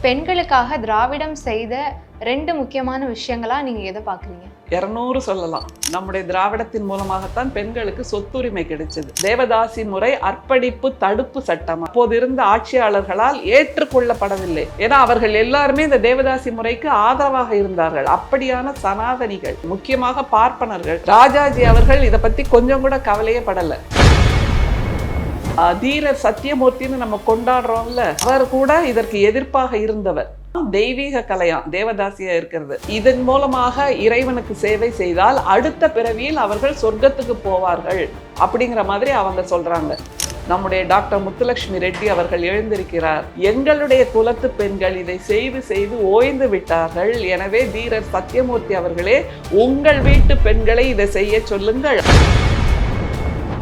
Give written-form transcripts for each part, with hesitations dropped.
பெண்களுக்காக திராவிடம் செய்த 2 முக்கியமான விஷயங்களா நீங்க எதை பாக்குறீங்க? 200 சொல்லலாம். நம்முடைய திராவிடத்தின் மூலமாகத்தான் பெண்களுக்கு சொத்துரிமை கிடைச்சது. தேவதாசி முறை அர்ப்பணிப்பு தடுப்பு சட்டம் அப்போது இருந்த ஆட்சியாளர்களால் ஏற்றுக்கொள்ளப்படவில்லை. ஏன்னா அவர்கள் எல்லாருமே இந்த தேவதாசி முறைக்கு ஆதரவாக இருந்தார்கள். அப்படியான சனாதனிகள், முக்கியமாக பார்ப்பனர்கள். ராஜாஜி அவர்கள் இதை பத்தி கொஞ்சம் கூட கவலையே படல. தீரர் சத்தியமூர்த்தின்னு நம்ம கொண்டாடுறோம்ல, அவர் கூட இதற்கு எதிர்ப்பாக இருந்தவர். தெய்வீக கலையாம் தேவதாசியா இருக்கிறது. இதன் மூலமாக இறைவனுக்கு சேவை செய்தால் அடுத்த பிறவியில் அவர்கள் சொர்க்கத்துக்கு போவார்கள் அப்படிங்கிற மாதிரி அவங்க சொல்றாங்க. நம்முடைய டாக்டர் முத்துலட்சுமி ரெட்டி அவர்கள் எழுந்திருக்கிறார். எங்களுடைய குலத்து பெண்கள் இதை செய்து செய்து ஓய்ந்து விட்டார்கள். எனவே தீரர் சத்தியமூர்த்தி அவர்களே, உங்கள் வீட்டு பெண்களை இதை செய்ய சொல்லுங்கள்.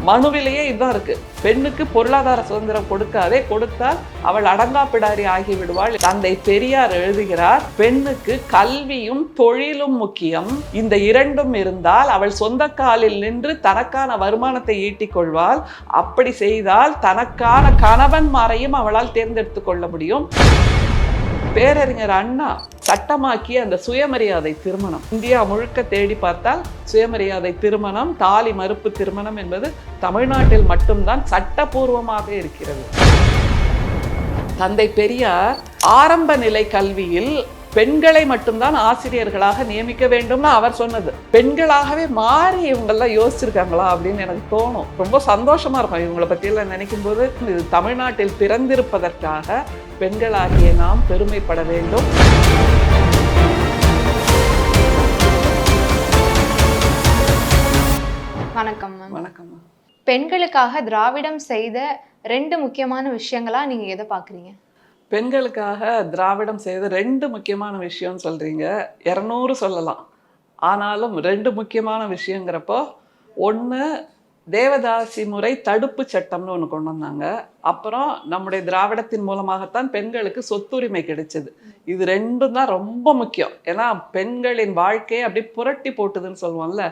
மனுவிலேயே இதுதான் இருக்கு. பெண்ணுக்கு பொருளாதார சுதந்திரம் கொடுக்காதே, கொடுத்தால் அவள் அடங்கா பிடாரி ஆகிவிடுவாள். தந்தை பெரியார் எழுதுகிறார், பெண்ணுக்கு கல்வியும் தொழிலும் முக்கியம். இந்த இரண்டும் இருந்தால் அவள் சொந்த காலில் நின்று தனக்கான வருமானத்தை ஈட்டிக் கொள்வாள். அப்படி செய்தால் தனக்கான கணவன்மாரையும் அவளால் தேர்ந்தெடுத்து கொள்ள முடியும். பேரறிஞர் அண்ணா சட்டமாக்கிய அந்த சுயமரியாதை திருமணம், இந்தியா முழுக்க தேடி பார்த்தால் சுயமரியாதை திருமணம், தாலி மறுப்பு திருமணம் என்பது தமிழ்நாட்டில் மட்டும்தான் சட்டபூர்வமாக இருக்கிறது. தந்தை பெரியார் ஆரம்ப நிலை கல்வியில் பெண்களை மட்டும்தான் ஆசிரியர்களாக நியமிக்க வேண்டும்னு அவர் சொன்னது. பெண்களாகவே மாறி இவங்கெல்லாம் யோசிச்சிருக்காங்களா அப்படின்னு எனக்கு தோணும். ரொம்ப சந்தோஷமா இருக்கும் இவங்களை பற்றியெல்லாம் நினைக்கும் போது. இது தமிழ்நாட்டில் பிறந்திருப்பதற்காக பெண்களாகிய நாம் பெருமைப்பட வேண்டும். வணக்கம் மேம். வணக்கம். பெண்களுக்காக திராவிடம் செய்த 2 முக்கியமான விஷயங்களா நீங்க எதை பாக்குறீங்க? பெண்களுக்காக திராவிடம் செய்த 2 முக்கியமான விஷயம்னு சொல்றீங்க. 200 சொல்லலாம். ஆனாலும் 2 முக்கியமான விஷயங்கிறப்போ, ஒன்று தேவதாசி முறை தடுப்பு சட்டம்னு ஒன்று கொண்டு வந்தாங்க. அப்புறம் நம்முடைய திராவிடத்தின் மூலமாகத்தான் பெண்களுக்கு சொத்துரிமை கிடைச்சது. இது 2ம் தான் ரொம்ப முக்கியம். ஏன்னா பெண்களின் வாழ்க்கையை அப்படி புரட்டி போட்டுதுன்னு சொல்லுவோம்ல,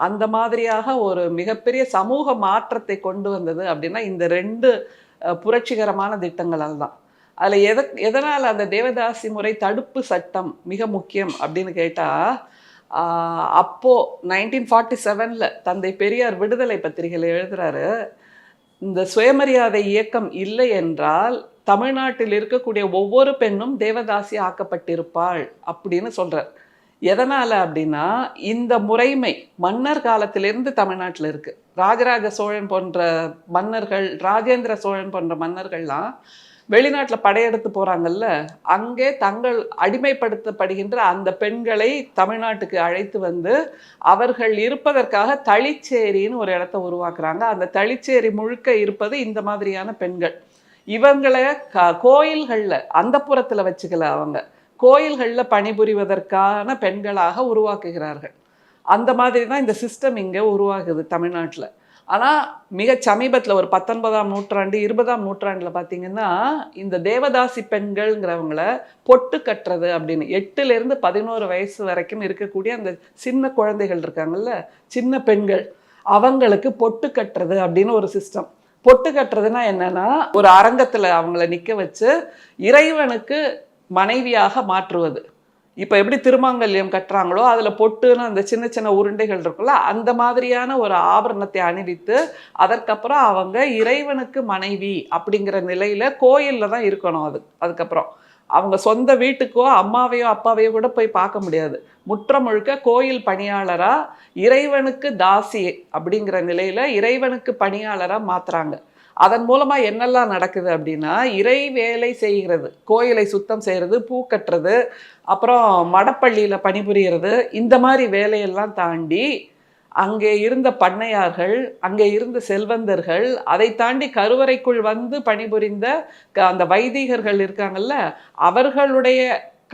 அந்த மாதிரியாக ஒரு மிகப்பெரிய சமூக மாற்றத்தை கொண்டு வந்தது அப்படின்னா இந்த 2 புரட்சிகரமான திட்டங்களால் தான். அதில் எதனால் அந்த தேவதாசி முறை தடுப்பு சட்டம் மிக முக்கியம் அப்படின்னு கேட்டால், அப்போது 1947 தந்தை பெரியார் விடுதலை பத்திரிகையில் எழுதுகிறாரு, இந்த சுயமரியாதை இயக்கம் இல்லை என்றால் தமிழ்நாட்டில் இருக்கக்கூடிய ஒவ்வொரு பெண்ணும் தேவதாசி ஆக்கப்பட்டிருப்பாள் அப்படின்னு சொல்கிறார். எதனால் அப்படின்னா, இந்த முறைமை மன்னர் காலத்திலிருந்து தமிழ்நாட்டில் இருக்குது. ராஜராஜ சோழன் போன்ற மன்னர்கள், ராஜேந்திர சோழன் போன்ற மன்னர்கள்லாம் வெளிநாட்டில் படையெடுத்து போகிறாங்கல்ல, அங்கே தங்கள் அடிமைப்படுத்தப்படுகின்ற அந்த பெண்களை தமிழ்நாட்டுக்கு அழைத்து வந்து அவர்கள் இருப்பதற்காக தளிச்சேரின்னு ஒரு இடத்த உருவாக்குறாங்க. அந்த தளிச்சேரி முழுக்க இருப்பது இந்த மாதிரியான பெண்கள். இவங்களை கோயில்களில் அந்த புறத்தில் வச்சுக்கல, அவங்க கோயில்களில் பணிபுரிவதற்கான பெண்களாக உருவாக்குகிறார்கள். அந்த மாதிரி தான் இந்த சிஸ்டம் இங்கே உருவாகுது தமிழ்நாட்டில். ஆனால் மிக சமீபத்தில் ஒரு 19ஆம் நூற்றாண்டு 20ஆம் நூற்றாண்டில் பார்த்தீங்கன்னா, இந்த தேவதாசி பெண்கள்ங்கிறவங்கள பொட்டு கட்டுறது அப்படின்னு 8லேருந்து 11 வயசு வரைக்கும் இருக்கக்கூடிய அந்த சின்ன குழந்தைகள் இருக்காங்கல்ல, சின்ன பெண்கள், அவங்களுக்கு பொட்டு கட்டுறது அப்படின்னு ஒரு சிஸ்டம். பொட்டு கட்டுறதுனா என்னன்னா, ஒரு அரங்கத்தில் அவங்கள நிற்க வச்சு இறைவனுக்கு மனைவியாக மாற்றுவது. இப்போ எப்படி திருமாங்கல்யம் கட்டுறாங்களோ அதில் பொட்டுன்னு அந்த சின்ன சின்ன உருண்டைகள் இருக்குல்ல, அந்த மாதிரியான ஒரு ஆபரணத்தை அணிவித்து அதற்கப்புறம் அவங்க இறைவனுக்கு மனைவி அப்படிங்கிற நிலையில் கோயிலில் தான் இருக்கணும். அதுக்கப்புறம் அவங்க சொந்த வீட்டுக்கோ அம்மாவையோ அப்பாவையோ கூட போய் பார்க்க முடியாது. முற்ற முழுக்க கோயில் பணியாளராக இறைவனுக்கு தாசி அப்படிங்கிற நிலையில் இறைவனுக்கு பணியாளராக மாற்றுறாங்க. அதன் மூலமாக என்னெல்லாம் நடக்குது அப்படின்னா, இறை வேலை செய்கிறது, கோயிலை சுத்தம் செய்கிறது, பூ கட்டுறது, அப்புறம் மடப்பள்ளியில் பணிபுரிகிறது, இந்த மாதிரி வேலையெல்லாம் தாண்டி அங்கே இருந்த பண்ணையார்கள், அங்கே இருந்த செல்வந்தர்கள், அதை தாண்டி கருவறைக்குள் வந்து பணிபுரிந்த அந்த வைதிகர்கள் இருக்காங்கல்ல, அவர்களுடைய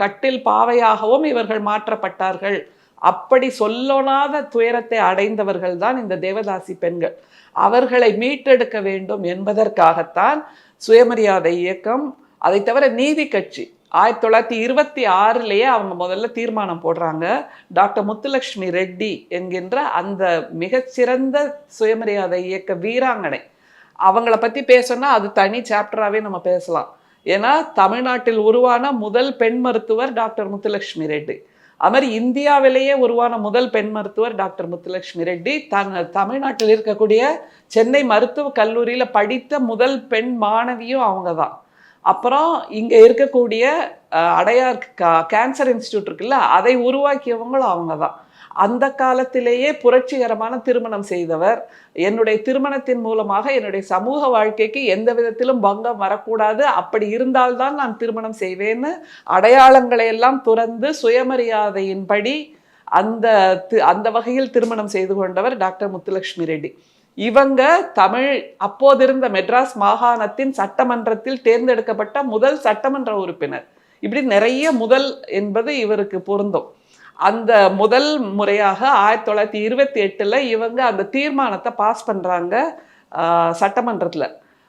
கட்டில் பாவையாகவும் இவர்கள் மாற்றப்பட்டார்கள். அப்படி சொல்லொணாத துயரத்தை அடைந்தவர்கள் தான் இந்த தேவதாசி பெண்கள். அவர்களை மீட்டெடுக்க வேண்டும் என்பதற்காகத்தான் சுயமரியாதை இயக்கம். அதை தவிர நீதி கட்சி 1926 அவங்க முதல்ல தீர்மானம் போடுறாங்க. டாக்டர் முத்துலட்சுமி ரெட்டி என்கின்ற அந்த மிகச்சிறந்த சுயமரியாதை இயக்க வீராங்கனை, அவங்கள பற்றி பேசணும்னா அது தனி சாப்டராகவே நம்ம பேசலாம். ஏன்னா தமிழ்நாட்டில் உருவான முதல் பெண் மருத்துவர் டாக்டர் முத்துலட்சுமி ரெட்டி. அது மாதிரி இந்தியாவிலேயே உருவான முதல் பெண் மருத்துவர் டாக்டர் முத்துலட்சுமி ரெட்டி. தமிழ்நாட்டில் இருக்கக்கூடிய சென்னை மருத்துவக் கல்லூரியில் படித்த முதல் பெண் மாணவியும் அவங்க தான். அப்புறம் இங்கே இருக்கக்கூடிய அடையார் கேன்சர் இன்ஸ்டியூட் இருக்குல்ல, அதை உருவாக்கியவங்களும் அவங்க தான். அந்த காலத்திலேயே புரட்சிகரமான திருமணம் செய்தவர். என்னுடைய திருமணத்தின் மூலமாக என்னுடைய சமூக வாழ்க்கைக்கு எந்த விதத்திலும் பங்கம் வரக்கூடாது, அப்படி இருந்தால்தான் நான் திருமணம் செய்வேன்னு அடையாளங்களை எல்லாம் துறந்து சுயமரியாதையின்படி அந்த அந்த வகையில் திருமணம் செய்து கொண்டவர் டாக்டர் முத்துலட்சுமி ரெட்டி. இவங்க அப்போதிருந்த மெட்ராஸ் மாகாணத்தின் சட்டமன்றத்தில் தேர்ந்தெடுக்கப்பட்ட முதல் சட்டமன்ற உறுப்பினர். இப்படி நிறைய முதல் என்பது இவருக்கு பொருந்தும். அந்த முதல் முறையாக 1928 இவங்க அந்த தீர்மானத்தை பாஸ் பண்றாங்க சட்டமன்றத்தில்.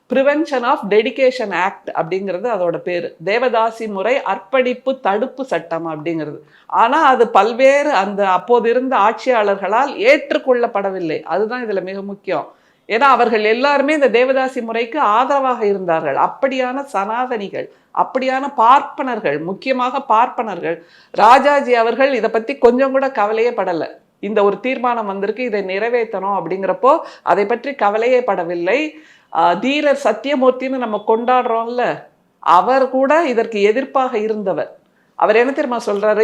ப்ரிவென்ஷன் ஆஃப் டெடிகேஷன் ஆக்ட் அப்படிங்கிறது அதோட பேர். தேவதாசி முறை அர்ப்பணிப்பு தடுப்பு சட்டம் அப்படிங்கிறது. ஆனால் அது பல்வேறு அந்த அப்போது இருந்த ஆட்சியாளர்களால் ஏற்றுக்கொள்ளப்படவில்லை. அதுதான் இதில் மிக முக்கியம். ஏன்னா அவர்கள் எல்லாருமே இந்த தேவதாசி முறைக்கு ஆதரவாக இருந்தார்கள். அப்படியான சனாதனிகள், அப்படியான பார்ப்பனர்கள், முக்கியமாக பார்ப்பனர்கள். ராஜாஜி அவர்கள் இதை பற்றி கொஞ்சம் கூட கவலையே படலை. இந்த ஒரு தீர்மானம் வந்திருக்கு, இதை நிறைவேற்றணும் அப்படிங்கிறப்போ அதை பற்றி கவலையே படவில்லை. தீரர் சத்தியமூர்த்தின்னு நம்ம கொண்டாடுறோம்ல, அவர் கூட இதற்கு எதிர்ப்பாக இருந்தவர். அவர் என்ன தெரியுமா சொல்றாரு,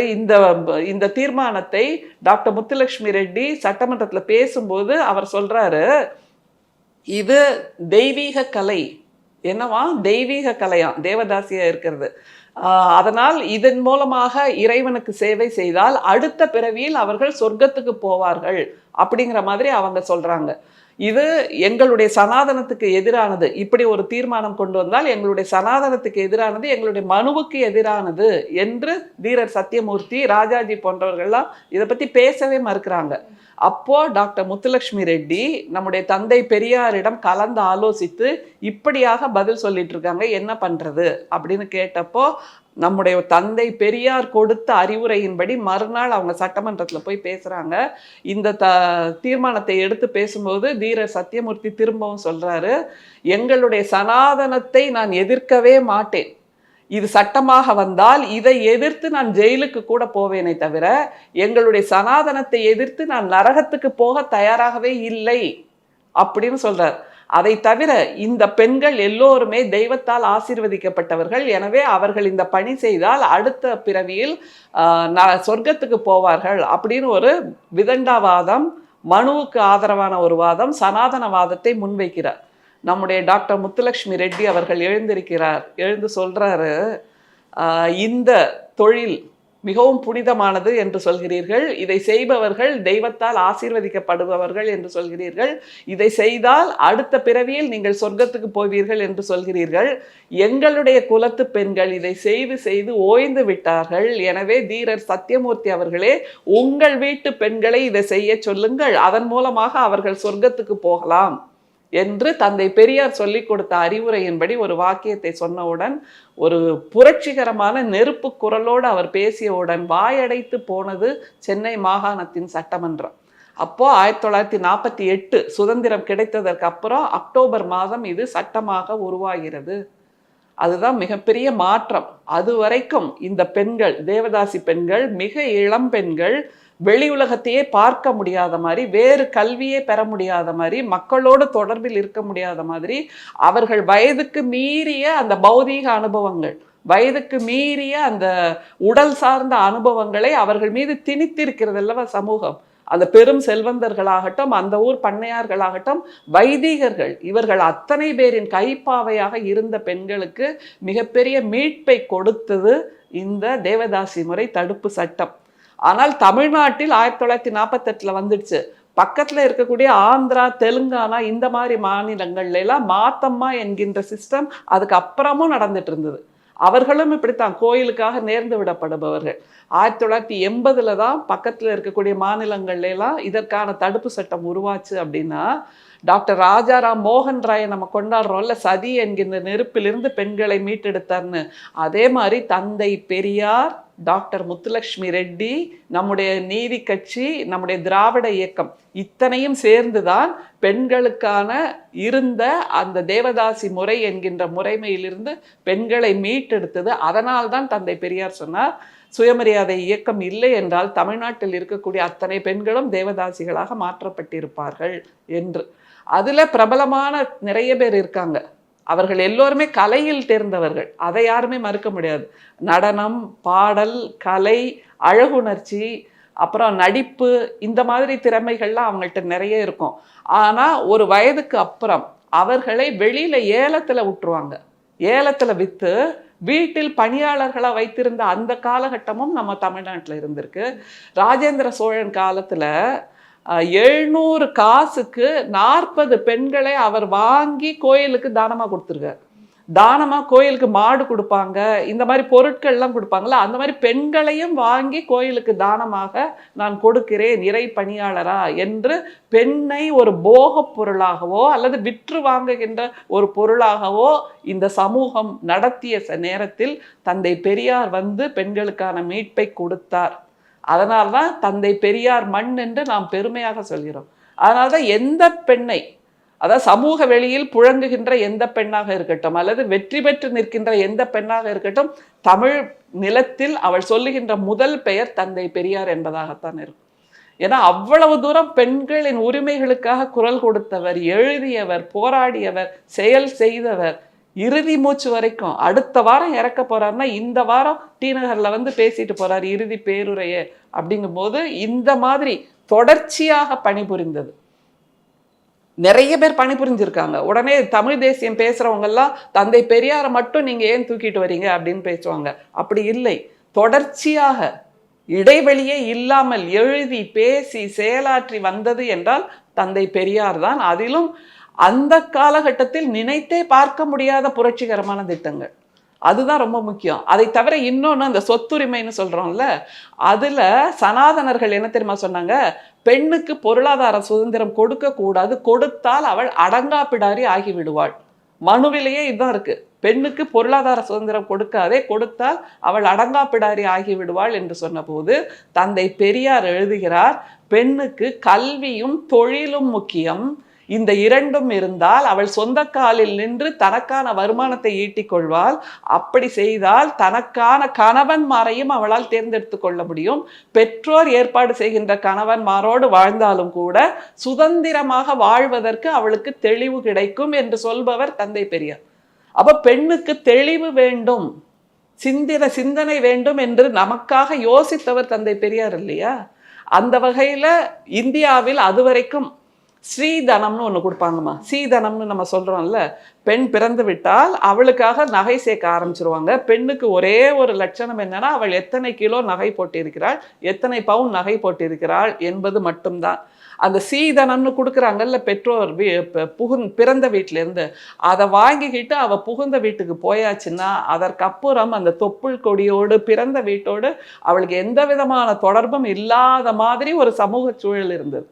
இந்த தீர்மானத்தை டாக்டர் முத்துலட்சுமி ரெட்டி சட்டமன்றத்தில் பேசும்போது அவர் சொல்றாரு, இது தெய்வீக கலை. என்னவா? தெய்வீக கலையாம் தேவதாசியா இருக்கிறது. அதனால் இதன் மூலமாக இறைவனுக்கு சேவை செய்தால் அடுத்த பிறவியில் அவர்கள் சொர்க்கத்துக்கு போவார்கள் அப்படிங்கிற மாதிரி அவங்க சொல்றாங்க. இது எங்களுடைய சனாதனத்துக்கு எதிரானது. இப்படி ஒரு தீர்மானம் கொண்டு வந்தால் எங்களுடைய சனாதனத்துக்கு எதிரானது, எங்களுடைய மனுவுக்கு எதிரானது என்று தீரர் சத்தியமூர்த்தி, ராஜாஜி போன்றவர்கள்லாம் இதை பற்றி பேசவே மறுக்கிறாங்க. அப்போ டாக்டர் முத்துலட்சுமி ரெட்டி நம்முடைய தந்தை பெரியாரிடம் கலந்து ஆலோசித்து இப்படியாக பதில் சொல்லிட்டு இருக்காங்க, என்ன பண்றது அப்படின்னு கேட்டப்போ நம்முடைய தந்தை பெரியார் கொடுத்த அறிவுரையின்படி மறுநாள் அவங்க சட்டமன்றத்தில் போய் பேசுறாங்க. இந்த தீர்மானத்தை எடுத்து பேசும்போது தீரர் சத்தியமூர்த்தி திரும்பவும் சொல்றாரு, எங்களுடைய சனாதனத்தை நான் எதிர்க்கவே மாட்டேன். இது சட்டமாக வந்தால் இதை எதிர்த்து நான் ஜெயிலுக்கு கூட போவேனே தவிர எங்களுடைய சனாதனத்தை எதிர்த்து நான் நரகத்துக்கு போக தயாராகவே இல்லை அப்படின்னு சொல்றார். அதை தவிர இந்த பெண்கள் எல்லோருமே தெய்வத்தால் ஆசீர்வதிக்கப்பட்டவர்கள். எனவே அவர்கள் இந்த பணி செய்தால் அடுத்த பிறவியில் சொர்க்கத்துக்கு போவார்கள் அப்படின்னு ஒரு விதண்டாவாதம், மனுவுக்கு ஆதரவான ஒரு வாதம், சனாதனவாதத்தை முன்வைக்கிறார். நம்முடைய டாக்டர் முத்துலட்சுமி ரெட்டி அவர்கள் எழுந்து சொல்றாரு, இந்த தொழில் மிகவும் புனிதமானது என்று சொல்கிறீர்கள், இதை செய்பவர்கள் தெய்வத்தால் ஆசீர்வதிக்கப்படுபவர்கள் என்று சொல்கிறீர்கள், இதை செய்தால் அடுத்த பிறவியில் நீங்கள் சொர்க்கத்துக்கு போவீர்கள் என்று சொல்கிறீர்கள். எங்களுடைய குலத்து பெண்கள் இதை செய்து செய்து ஓய்ந்து விட்டார்கள். எனவே தீரர் சத்தியமூர்த்தி அவர்களே, உங்கள் வீட்டு பெண்களை இதை செய்ய சொல்லுங்கள், அதன் மூலமாக அவர்கள் சொர்க்கத்துக்கு போகலாம் என்று தந்தை பெரியார் சொல்லிக் கொடுத்த அறிவுரையின்படி ஒரு வாக்கியத்தை சொன்னவுடன், ஒரு புரட்சிகரமான நெருப்பு குரலோடு அவர் பேசியவுடன் வாயடைத்து போனது சென்னை மாகாணத்தின் சட்டமன்றம். அப்போ 1948 சுதந்திரம் கிடைத்ததற்கு அப்புறம் அக்டோபர் மாதம் இது சட்டமாக உருவாகிறது. அதுதான் மிகப்பெரிய மாற்றம். அது வரைக்கும் இந்த பெண்கள், தேவதாசி பெண்கள், மிக இளம் பெண்கள், வெளி உலகத்தையே பார்க்க முடியாத மாதிரி, வேறு கல்வியே பெற முடியாத மாதிரி, மக்களோடு தொடர்பில் இருக்க முடியாத மாதிரி, அவர்கள் வயதுக்கு மீறிய அந்த பௌதீக அனுபவங்கள், வயதுக்கு மீறிய அந்த உடல் சார்ந்த அனுபவங்களை அவர்கள் மீது திணித்திருக்கிறது அல்லவா சமூகம். அந்த பெரும் செல்வந்தர்களாகட்டும், அந்த ஊர் பண்ணையார்களாகட்டும், வைதிகர்கள், இவர்கள் அத்தனை பேரின் கைப்பாவையாக இருந்த பெண்களுக்கு மிகப்பெரிய மீட்பை கொடுத்தது இந்த தேவதாசி முறை தடுப்பு சட்டம். ஆனால் தமிழ்நாட்டில் 1948 வந்துடுச்சு. பக்கத்தில் இருக்கக்கூடிய ஆந்திரா, தெலுங்கானா இந்த மாதிரி மாநிலங்கள்ல எல்லாம் மாத்தம்மா என்கின்ற சிஸ்டம் அதுக்கு அப்புறமும் நடந்துட்டு இருந்தது. அவர்களும் இப்படித்தான் கோயிலுக்காக நேர்ந்து விடப்படுபவர்கள். 1980 தான் பக்கத்தில் இருக்கக்கூடிய மாநிலங்கள்ல எல்லாம் இதற்கான தடுப்பு சட்டம் உருவாச்சு. அப்படின்னா டாக்டர் ராஜாராம் மோகன் ராயை நம்ம கொண்டாடுறோம்ல, சதி என்கின்ற நெருப்பிலிருந்து பெண்களை மீட்டெடுத்தார்னு, அதே மாதிரி தந்தை பெரியார், டாக்டர் முத்துலட்சுமி ரெட்டி, நம்முடைய நீதி கட்சி, நம்முடைய திராவிட இயக்கம் இத்தனையும் சேர்ந்துதான் பெண்களுக்கான இருந்த அந்த தேவதாசி முறை என்கின்ற முறைமையிலிருந்து பெண்களை மீட்டெடுத்தது. அதனால்தான் தந்தை பெரியார் சொன்னார், சுயமரியாதை இயக்கம் இல்லை என்றால் தமிழ்நாட்டில் இருக்கக்கூடிய அத்தனை பெண்களும் தேவதாசிகளாக மாற்றப்பட்டிருப்பார்கள் என்று. அதுல பிரபலமான நிறைய பேர் இருக்காங்க. அவர்கள் எல்லோருமே கலையில் தேர்ந்தவர்கள், அதை யாருமே மறுக்க முடியாது. நடனம், பாடல், கலை, அழகுணர்ச்சி, அப்புறம் நடிப்பு, இந்த மாதிரி திறமைகள்லாம் அவங்கள்ட்ட நிறைய இருக்கும். ஆனா ஒரு வயதுக்கு அப்புறம் அவர்களை வெளியில ஏலத்துல விட்டுருவாங்க. ஏலத்துல வித்து வீட்டில் பணியாளர்களா வைத்திருந்த அந்த காலகட்டமும் நம்ம தமிழ்நாட்டில் இருந்திருக்கு. ராஜேந்திர சோழன் காலத்துல 700 காசுக்கு 40 பெண்களை அவர் வாங்கி கோயிலுக்கு தானமா கொடுத்துருக்கார். தானமா கோயிலுக்கு மாடு கொடுப்பாங்க, இந்த மாதிரி பொருட்கள்லாம் கொடுப்பாங்களா, அந்த மாதிரி பெண்களையும் வாங்கி கோயிலுக்கு தானமாக நான் கொடுக்கிறேன் இறை பணியாளரா என்று பெண்ணை ஒரு போகப் பொருளாகவோ அல்லது விற்று வாங்குகின்ற ஒரு பொருளாகவோ இந்த சமூகம் நடத்திய நேரத்தில் தந்தை பெரியார் வந்து பெண்களுக்கான மீட்பை கொடுத்தார். அதனால்தான் தந்தை பெரியார் மண் என்று நாம் பெருமையாக சொல்கிறோம். அதனால்தான் எந்த பெண்ணை, அதாவது சமூக வெளியில் புழங்குகின்ற எந்த பெண்ணாக இருக்கட்டும் அல்லது வெற்றி பெற்று நிற்கின்ற எந்த பெண்ணாக இருக்கட்டும், தமிழ் நிலத்தில் அவள் சொல்லுகின்ற முதல் பெயர் தந்தை பெரியார் என்பதாகத்தான் இருக்கும். ஏன்னா அவ்வளவு தூரம் பெண்களின் உரிமைகளுக்காக குரல் கொடுத்தவர், எழுதியவர், போராடியவர், செயல் செய்தவர், இறுதி மூச்சு வரைக்கும். அடுத்த வாரம் இறக்க போறாருன்னா இந்த வாரம் டி நகர்ல வந்து பேசிட்டு போறாரு இறுதி பேருரைய. அப்படிங்கும்போது இந்த மாதிரி தொடர்ச்சியாக பணிபுரிந்தது. நிறைய பேர் பணிபுரிஞ்சிருக்காங்க. உடனே தமிழ் தேசியம் பேசுறவங்க எல்லாம் தந்தை பெரியாரை மட்டும் நீங்க ஏன் தூக்கிட்டு வரீங்க அப்படின்னு பேசுவாங்க. அப்படி இல்லை, தொடர்ச்சியாக இடைவெளியே இல்லாமல் எழுதி பேசி செயலாற்றி வந்தது என்றால் தந்தை பெரியார் தான். அதிலும் அந்த காலகட்டத்தில் நினைத்தே பார்க்க முடியாத புரட்சிகரமான திட்டங்கள், அதுதான் ரொம்ப முக்கியம். அதை தவிர இன்னொன்று அந்த சொத்துரிமைன்னு சொல்றோம்ல, அதுல சனாதனர்கள் என்ன தெரியுமா சொன்னாங்க, பெண்ணுக்கு பொருளாதார சுதந்திரம் கொடுக்க கூடாது, கொடுத்தால் அவள் அடங்காப்பிடாரி ஆகிவிடுவாள். மனுவிலேயே இதுதான் இருக்கு, பெண்ணுக்கு பொருளாதார சுதந்திரம் கொடுக்காதே, கொடுத்தால் அவள் அடங்காப்பிடாரி ஆகிவிடுவாள் என்று சொன்னபோது தந்தை பெரியார் எழுதுகிறார், பெண்ணுக்கு கல்வியும் தொழிலும் முக்கியம், இந்த இரண்டும் இருந்தால் அவள் சொந்த காலில் நின்று தனக்கான வருமானத்தை ஈட்டிக் கொள்வாள். அப்படி செய்தால் தனக்கான கணவன்மாரையும் அவளால் தேர்ந்தெடுத்து கொள்ள முடியும். பெற்றோர் ஏற்பாடு செய்கின்ற கணவன்மாரோடு வாழ்ந்தாலும் கூட சுதந்திரமாக வாழ்வதற்கு அவளுக்கு தெளிவு கிடைக்கும் என்று சொல்பவர் தந்தை பெரியார். அப்ப பெண்ணுக்கு தெளிவு வேண்டும், சிந்தனை வேண்டும் என்று நமக்காக யோசித்தவர் தந்தை பெரியார் இல்லையா? அந்த வகையில இந்தியாவில் அதுவரைக்கும் ஸ்ரீதனம்னு ஒன்று கொடுப்பாங்கம்மா. ஸ்ரீதனம்னு நம்ம சொல்கிறோம்ல, பெண் பிறந்து விட்டால் அவளுக்காக நகை சேர்க்க ஆரம்பிச்சிருவாங்க. பெண்ணுக்கு ஒரே ஒரு லட்சணம் என்னன்னா, அவள் எத்தனை கிலோ நகை போட்டிருக்கிறாள், எத்தனை பவுன் நகை போட்டிருக்கிறாள் என்பது மட்டும்தான். அந்த சீதனம்னு கொடுக்குறாங்கல்ல பெற்றோர் பிறந்த வீட்டிலேருந்து, அதை வாங்கிக்கிட்டு அவள் புகுந்த வீட்டுக்கு போயாச்சுன்னா அதற்கப்புறம் அந்த தொப்புள் கொடியோடு பிறந்த வீட்டோடு அவளுக்கு எந்த விதமான தொடர்பும் இல்லாத மாதிரி ஒரு சமூக சூழல் இருந்தது.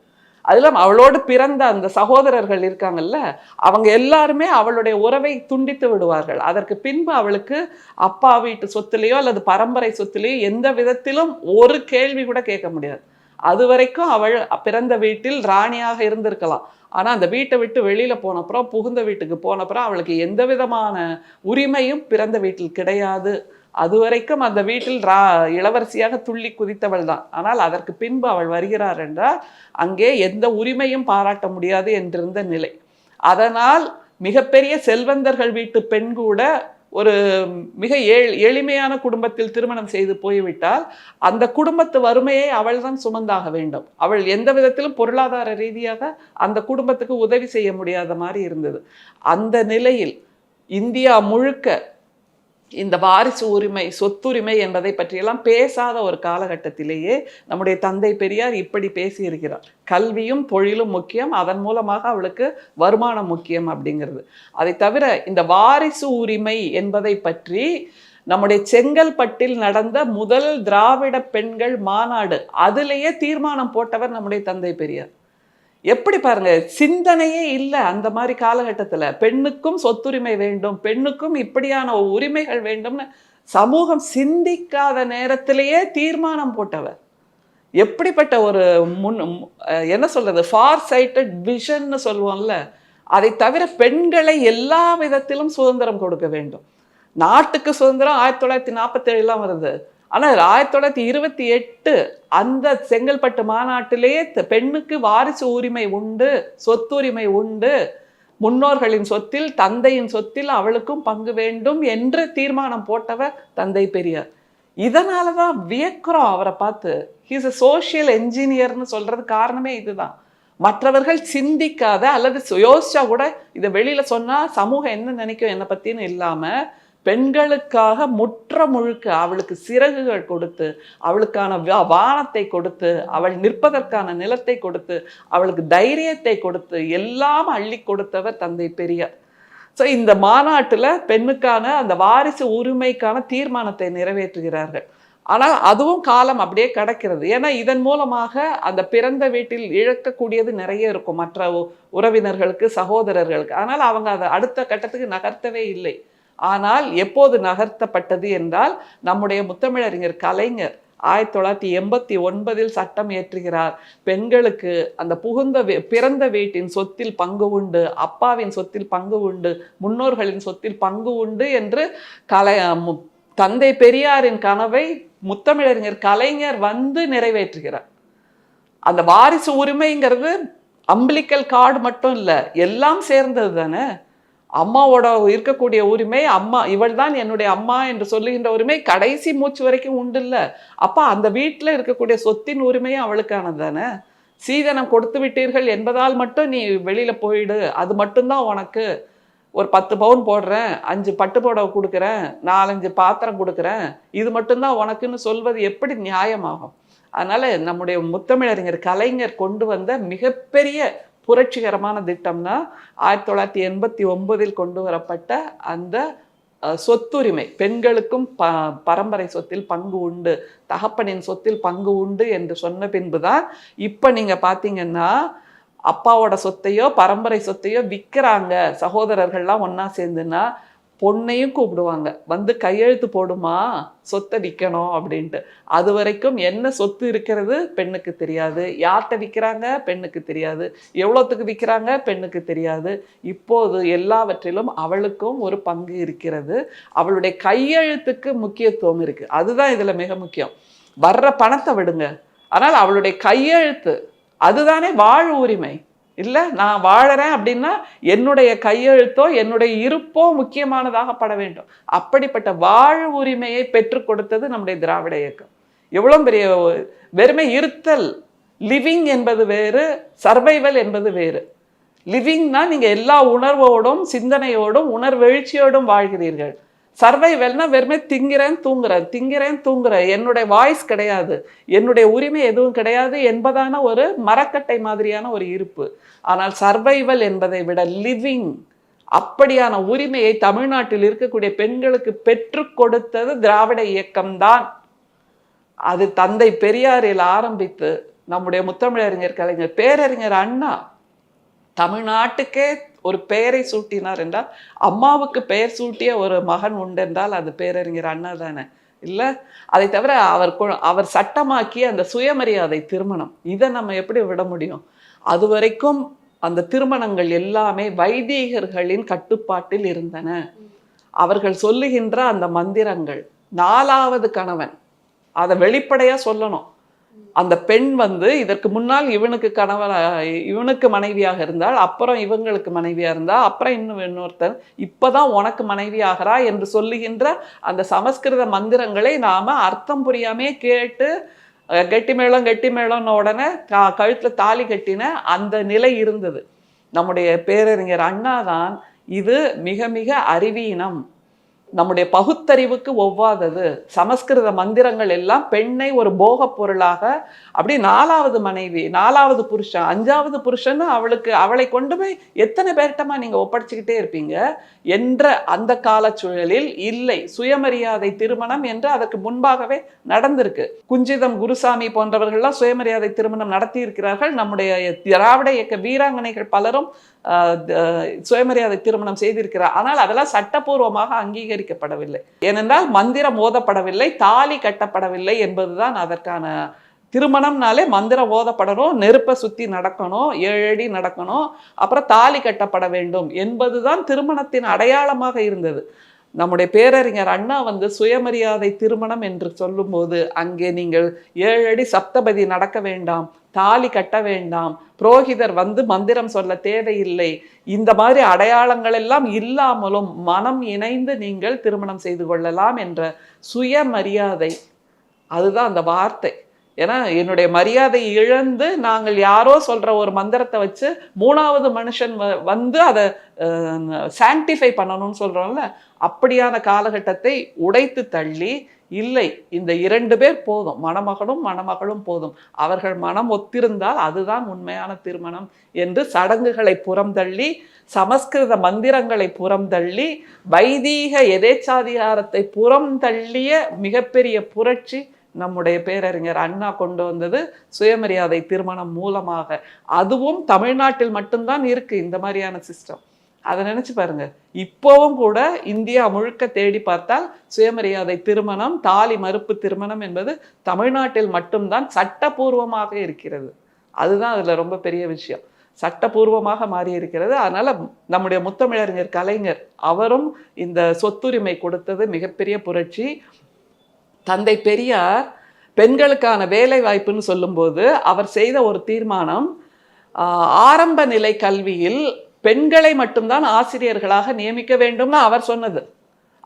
அதில் அவளோடு பிறந்த அந்த சகோதரர்கள் இருக்காங்கல்ல, அவங்க எல்லாருமே அவளுடைய உறவை துண்டித்து விடுவார்கள். அதற்கு பின்பு அவளுக்கு அப்பா வீட்டு சொத்துலேயோ அல்லது பரம்பரை சொத்துலேயோ எந்த விதத்திலும் ஒரு கேள்வி கூட கேட்க முடியாது. அது வரைக்கும் அவள் பிறந்த வீட்டில் ராணியாக இருந்திருக்கலாம். ஆனால் அந்த வீட்டை விட்டு வெளியில் போனப்புறம், புகுந்த வீட்டுக்கு போனப்புறம் அவளுக்கு எந்த விதமான உரிமையும் பிறந்த வீட்டில் கிடையாது. அது வரைக்கும் அந்த வீட்டில் இளவரசியாக துள்ளி குதித்தவள் தான். ஆனால் அதற்கு பின்பு அவள் வருகிறார் என்றால் அங்கே எந்த உரிமையும் பாராட்ட முடியாது என்றிருந்த நிலை. அதனால் மிகப்பெரிய செல்வந்தர்கள் வீட்டு பெண் கூட ஒரு மிக எளிமையான குடும்பத்தில் திருமணம் செய்து போய்விட்டால் அந்த குடும்பத்து வறுமையை அவள் தான் சுமந்தாக வேண்டும். அவள் எந்த விதத்திலும் பொருளாதார ரீதியாக அந்த குடும்பத்துக்கு உதவி செய்ய முடியாத மாதிரி இருந்தது. அந்த நிலையில் இந்தியா முழுக்க இந்த வாரிசு உரிமை, சொத்துரிமை என்பதை பற்றியெல்லாம் பேசாத ஒரு காலகட்டத்திலேயே நம்முடைய தந்தை பெரியார் இப்படி பேசியிருக்கிறார். கல்வியும் தொழிலும் முக்கியம், அதன் மூலமாக அவளுக்கு வருமானம் முக்கியம் அப்படிங்கிறது. அதை தவிர இந்த வாரிசு உரிமை என்பதை பற்றி நம்முடைய செங்கல்பட்டில் நடந்த முதல் திராவிட பெண்கள் மாநாடு, அதிலேயே தீர்மானம் போட்டவர் நம்முடைய தந்தை பெரியார். எப்படி பாருங்க, சிந்தனையே இல்லை அந்த மாதிரி காலகட்டத்தில். பெண்ணுக்கும் சொத்துரிமை வேண்டும், பெண்ணுக்கும் இப்படியான உரிமைகள் வேண்டும்னு சமூகம் சிந்திக்காத நேரத்திலேயே தீர்மானம் போட்டவர். எப்படிப்பட்ட ஒரு என்ன சொல்றது, ஃபார் சைட்டட் விஷன்னு சொல்லுவோம்ல, அதை தவிர பெண்களை எல்லா விதத்திலும் சுதந்திரம் கொடுக்க வேண்டும். நாட்டுக்கு சுதந்திரம் 1947 வருது. ஆனால் 1928 அந்த செங்கல்பட்டு மாநாட்டிலேயே பெண்ணுக்கு வாரிசு உரிமை உண்டு, சொத்துரிமை உண்டு, முன்னோர்களின் சொத்தில், தந்தையின் சொத்தில் அவளுக்கும் பங்கு வேண்டும் என்று தீர்மானம் போட்டவர் தந்தை பெரியார். இதனால தான் வியக்கிறோம் அவரை பார்த்து. ஹீஸ் அ சோஷியல் என்ஜினியர்னு சொல்றது காரணமே இதுதான். மற்றவர்கள் சிந்திக்காத அல்லது யோசிச்சா கூட இதை வெளியில சொன்னா சமூகம் என்ன நினைக்கும் என்னை பத்தின்னு இல்லாம, பெண்களுக்காக முற்ற முழுக்க அவளுக்கு சிறகுகள் கொடுத்து, அவளுக்கான வானத்தை கொடுத்து, அவள் நிற்பதற்கான நிலத்தை கொடுத்து, அவளுக்கு தைரியத்தை கொடுத்து, எல்லாம் அள்ளி கொடுத்தவர் தந்தை பெரியார். ஸோ இந்த மாநாட்டில் பெண்ணுக்கான அந்த வாரிசு உரிமைக்கான தீர்மானத்தை நிறைவேற்றுகிறார்கள். ஆனால் அதுவும் காலம் அப்படியே கிடக்கிறது. ஏன்னா இதன் மூலமாக அந்த பிறந்த வீட்டில் இழக்கக்கூடியது நிறைய இருக்கும் மற்ற உறவினர்களுக்கு, சகோதரர்களுக்கு. ஆனால் அவங்க அதை அடுத்த கட்டத்துக்கு நகர்த்தவே இல்லை. ஆனால் எப்போது நகர்த்தப்பட்டது என்றால், நம்முடைய முத்தமிழறிஞர் கலைஞர் 1989 சட்டம் இயற்றுகிறார். பெண்களுக்கு அந்த பிறந்த வீட்டின் சொத்தில் பங்கு உண்டு, அப்பாவின் சொத்தில் பங்கு உண்டு, முன்னோர்களின் சொத்தில் பங்கு உண்டு என்று தந்தை பெரியாரின் கனவை முத்தமிழறிஞர் கலைஞர் வந்து நிறைவேற்றுகிறார். அந்த வாரிசு உரிமைங்கிறது அம்பிளிக்கல் கார்டு மட்டும் இல்லை, எல்லாம் சேர்ந்தது தானே. அம்மாவோட இருக்கக்கூடிய உரிமை, அம்மா இவள் தான் என்னுடைய அம்மா என்று சொல்லுகின்ற உரிமை கடைசி மூச்சு வரைக்கும் உண்டு இல்லை. அப்போ அந்த வீட்டில் இருக்கக்கூடிய சொத்தின் உரிமையும் அவளுக்கானது தானே. சீதனம் கொடுத்து விட்டீர்கள் என்பதால் மட்டும் நீ வெளியில் போயிடு, அது மட்டும்தான் உனக்கு, ஒரு 10 பவுன் போடுறேன், 5 பட்டு புடவை கொடுக்குறேன், 4-5 பாத்திரம் கொடுக்குறேன், இது மட்டும்தான் உனக்குன்னு சொல்வது எப்படி நியாயமாகும்? அதனால நம்முடைய முத்தமிழறிஞர் கலைஞர் கொண்டு வந்த மிகப்பெரிய புரட்சிகரமான திட்டம்னா 1989 கொண்டு வரப்பட்ட அந்த சொத்துரிமை. பெண்களுக்கும் பரம்பரை சொத்தில் பங்கு உண்டு, தகப்பனின் சொத்தில் பங்கு உண்டு என்று சொன்ன பின்புதான் இப்போ நீங்க பார்த்தீங்கன்னா அப்பாவோட சொத்தையோ பரம்பரை சொத்தையோ விற்கிறாங்க சகோதரர்கள்லாம் ஒன்றா சேர்ந்துன்னா, பொண்ணையும் கூப்பிடுவாங்க, வந்து கையெழுத்து போடுமா சொத்தை விற்கணும் அப்படின்ட்டு. அது வரைக்கும் என்ன சொத்து இருக்கிறது பெண்ணுக்கு தெரியாது, யார்கிட்ட விற்கிறாங்க பெண்ணுக்கு தெரியாது, எவ்வளோத்துக்கு விற்கிறாங்க பெண்ணுக்கு தெரியாது. இப்போது எல்லாவற்றிலும் அவளுக்கும் ஒரு பங்கு இருக்கிறது. அவளுடைய கையெழுத்துக்கு முக்கியத்துவம் இருக்கு. அதுதான் இதில் மிக முக்கியம். வர்ற பணத்தை விடுங்க, ஆனால் அவளுடைய கையெழுத்து அதுதானே வாழ் உரிமை. இல்லை, நான் வாழறேன் அப்படின்னா என்னுடைய கையெழுத்தோ என்னுடைய இருப்போ முக்கியமானதாகப்பட வேண்டும். அப்படிப்பட்ட வாழ் உரிமையை பெற்றுக் கொடுத்தது நம்முடைய திராவிட இயக்கம். எவ்வளோ பெரிய வெறுமை இருத்தல். லிவிங் என்பது வேறு, சர்வைவல் என்பது வேறு. லிவிங்னா நீங்கள் எல்லா உணர்வோடும் சிந்தனையோடும் உணர்வெழுச்சியோடும் வாழ்கிறீர்கள். சர்வைவல்னா வெறுமே திங்கிறேன் தூங்குறேன், என்னுடைய வாய்ஸ் கிடையாது, என்னுடைய உரிமை எதுவும் கிடையாது என்பதான ஒரு மரக்கட்டை மாதிரியான ஒரு இருப்பு. ஆனால் சர்வைவல் என்பதை விட லிவிங், அப்படியான உரிமையை தமிழ்நாட்டில் இருக்கக்கூடிய பெண்களுக்கு பெற்றுக் கொடுத்தது திராவிட இயக்கம்தான். அது தந்தை பெரியாரில் ஆரம்பித்து நம்முடைய முத்தமிழறிஞர் கலைஞர், பேரறிஞர் அண்ணா தமிழ்நாட்டுக்கே ஒரு பெயரை சூட்டினார் என்றால், அம்மாவுக்கு பெயர் சூட்டிய ஒரு மகன் உண்டென்றால் அது பேரறிஞர் அண்ணா தானே. இல்லை, அதை தவிர அவர் சட்டமாக்கிய அந்த சுயமரியாதை திருமணம், இதை நம்ம எப்படி விட முடியும்? அது வரைக்கும் அந்த திருமணங்கள் எல்லாமே வைதிகர்களின் கட்டுப்பாட்டில் இருந்தன. அவர்கள் சொல்லுகின்ற அந்த மந்திரங்கள், 4வது கணவன், அதை வெளிப்படையா சொல்லணும். அந்த பெண் வந்து இதற்கு முன்னால் இவனுக்கு மனைவியாக இருந்தால், அப்புறம் இவங்களுக்கு மனைவியா இருந்தா, அப்புறம் இன்னொருத்தர், இப்பதான் உனக்கு மனைவி ஆகிறா என்று சொல்லுகின்ற அந்த சமஸ்கிருத மந்திரங்களை நாம அர்த்தம் புரியாமே கேட்டு கெட்டி மேளம்னு உடனே கழுத்துல தாலி கட்டின அந்த நிலை இருந்தது. நம்முடைய பேரறிஞர் அண்ணா தான் இது மிக மிக அறிவீனம், நம்முடைய பகுத்தறிவுக்கு ஒவ்வாதது, சமஸ்கிருத மந்திரங்கள் எல்லாம் பெண்ணை ஒரு போக பொருளாக, அப்படி 4வது மனைவி, 4வது புருஷன், 5வது புருஷன்னு அவளை கொண்டு போய் எத்தனை பேர்ட்டமா நீங்க ஒப்படைச்சிக்கிட்டே இருப்பீங்க என்ற அந்த காலச்சூழலில் இல்லை. சுயமரியாதை திருமணம் என்று அதற்கு முன்பாகவே நடந்திருக்கு. குஞ்சிதம் குருசாமி போன்றவர்கள்லாம் சுயமரியாதை திருமணம் நடத்தி இருக்கிறார்கள். நம்முடைய திராவிட இயக்க வீராங்கனைகள் பலரும் சுயமரியாதை திருமணம் செய்திருக்கிறார். ஆனால் அதெல்லாம் சட்டப்பூர்வமாக அங்கீகரிக்கப்படவில்லை. ஏனென்றால் மந்திரம் ஓதப்படவில்லை, தாலி கட்டப்படவில்லை என்பதுதான் அதற்கான. திருமணம்னாலே மந்திரம் ஓதப்படணும், நெருப்பை சுத்தி நடக்கணும், 7 அடி நடக்கணும், அப்புறம் தாலி கட்டப்பட வேண்டும் என்பதுதான் திருமணத்தின் அடையாளமாக இருந்தது. நம்முடைய பேரறிஞர் அண்ணா சுயமரியாதை திருமணம் என்று சொல்லும்போது அங்கே நீங்கள் 7 அடி சப்தபதி நடக்க வேண்டாம், தாலி கட்ட வேண்டாம், புரோகிதர் மந்திரம் சொல்ல தேவையில்லை, இந்த மாதிரி அடையாளங்கள் எல்லாம் இல்லாமலும் மனம் இணைந்து நீங்கள் திருமணம் செய்து கொள்ளலாம் என்ற சுயமரியாதை, அதுதான் அந்த வார்த்தை. ஏன்னா என்னுடைய மரியாதை இழந்து நாங்கள் யாரோ சொல்ற ஒரு மந்திரத்தை வச்சு 3வது மனுஷன் அதை சாங்டிஃபை பண்ணணும்னு சொல்றோம்ல, அப்படியான காலகட்டத்தை உடைத்து தள்ளி, இல்லை இந்த 2 பேர் போதும், மணமகளும் போதும், அவர்கள் மனம் ஒத்திருந்தால் அதுதான் உண்மையான திருமணம் என்று சடங்குகளை புறம் தள்ளி, சமஸ்கிருத மந்திரங்களை புறம் தள்ளி, வைதீக எதேச்சாதிகாரத்தை புறம் தள்ளிய மிகப்பெரிய புரட்சி நம்முடைய பேரறிஞர் அண்ணா கொண்டு வந்தது சுயமரியாதை திருமணம் மூலமாக. அதுவும் தமிழ்நாட்டில் மட்டும்தான் இருக்கு இந்த மாதிரியான சிஸ்டம். அதை நினைச்சு பாருங்க. இப்போவும் கூட இந்தியா முழுக்க தேடி பார்த்தால் சுயமரியாதை திருமணம், தாலி மறுப்பு திருமணம் என்பது தமிழ்நாட்டில் மட்டும்தான் சட்டபூர்வமாக இருக்கிறது. அதுதான் அதுல ரொம்ப பெரிய விஷயம். சட்டபூர்வமாக மாறி இருக்கிறது. அதனால நம்முடைய முத்தமிழறிஞர் கலைஞர் அவரும் இந்த சொத்துரிமை கொடுத்தது மிகப்பெரிய புரட்சி. தந்தை பெரியார் பெண்களுக்கான வேலை வாய்ப்புன்னு சொல்லும்போது அவர் செய்த ஒரு தீர்மானம், ஆரம்ப நிலை கல்வியில் பெண்களை மட்டும்தான் ஆசிரியர்களாக நியமிக்க வேண்டும்னு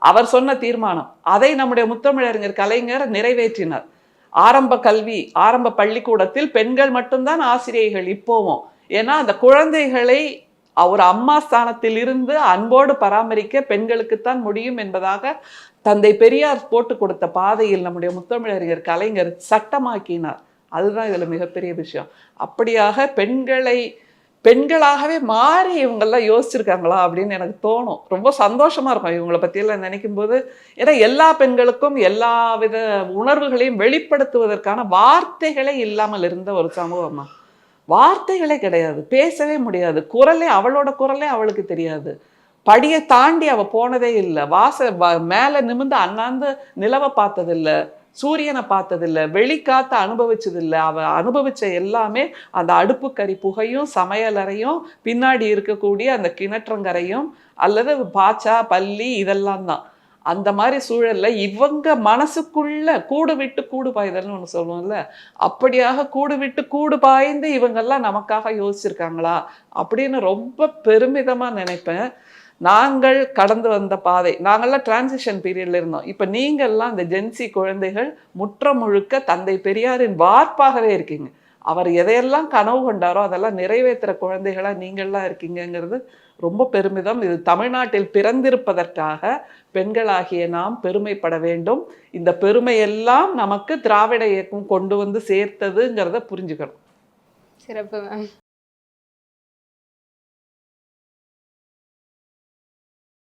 அவர் சொன்ன தீர்மானம். அதை நம்முடைய முத்தமிழறிஞர் கலைஞர் நிறைவேற்றினார். ஆரம்ப பள்ளிக்கூடத்தில் பெண்கள் மட்டும்தான் ஆசிரியர்கள் இப்போவும். ஏன்னா அந்த குழந்தைகளை ஒரு அம்மா ஸ்தானத்தில் இருந்து அன்போடு பராமரிக்க பெண்களுக்குத்தான் முடியும் என்பதாக தந்தை பெரியார் போட்டு கொடுத்த பாதையில் நம்முடைய முத்தமிழறிஞர் கலைஞர் சட்டமாக்கினார். அதுதான் இதுல மிகப்பெரிய விஷயம். அப்படியாக பெண்களாகவே மாறி இவங்கெல்லாம் யோசிச்சிருக்காங்களா அப்படின்னு எனக்கு தோணும். ரொம்ப சந்தோஷமா இருக்கும் இவங்களை பற்றியெல்லாம் நினைக்கும் போது. ஏன்னா எல்லா பெண்களுக்கும் எல்லா வித உணர்வுகளையும் வெளிப்படுத்துவதற்கான வார்த்தைகளே இல்லாமல் இருந்த ஒரு சமூகமா. வார்த்தைகளே கிடையாது, பேசவே முடியாது, அவளோட குரலே அவளுக்கு தெரியாது, படியை தாண்டி அவ போனதே இல்லை, மேல நிமிர்ந்து அண்ணாந்து நிலவை பார்த்ததில்லை, சூரியனை பார்த்ததில்லை, வெளிக்காத்த அனுபவிச்சதில்லை. அவ அனுபவிச்ச எல்லாமே அந்த அடுப்புக்கறி புகையும், சமையலறையும், பின்னாடி இருக்கக்கூடிய அந்த கிணற்றங்கரையும், அல்லது பாச்சா பள்ளி, இதெல்லாம் தான். அந்த மாதிரி சூழல்ல இவங்க மனசுக்குள்ள கூடு விட்டு கூடு பாய்தல்னு ஒன்று சொல்லுவோம்ல, அப்படியாக கூடு விட்டு கூடு பாய்ந்து இவங்கெல்லாம் நமக்காக யோசிச்சிருக்காங்களா அப்படின்னு ரொம்ப பெருமிதமா நினைப்பேன். நாங்கள் கடந்து வந்த பாதை, நாங்கள்லாம் டிரான்சிஷன் பீரியட்ல இருந்தோம். இப்ப நீங்கள்லாம் இந்த ஜென்சி குழந்தைகள் முற்ற முழுக்க தந்தை பெரியாரின் வார்ப்பாகவே இருக்கீங்க. அவர் எதையெல்லாம் கனவு கொண்டாரோ அதெல்லாம் நிறைவேற்றுற குழந்தைகளா நீங்கள்லாம் இருக்கீங்கிறது ரொம்ப பெருமிதம். இது தமிழ்நாட்டில் பிறந்திருப்பதற்காக பெண்களாகிய நாம் பெருமைப்பட வேண்டும். இந்த பெருமையெல்லாம் நமக்கு திராவிட இயக்கம் கொண்டு சேர்த்ததுங்கிறத புரிஞ்சுக்கணும். சிறப்பு மேம்.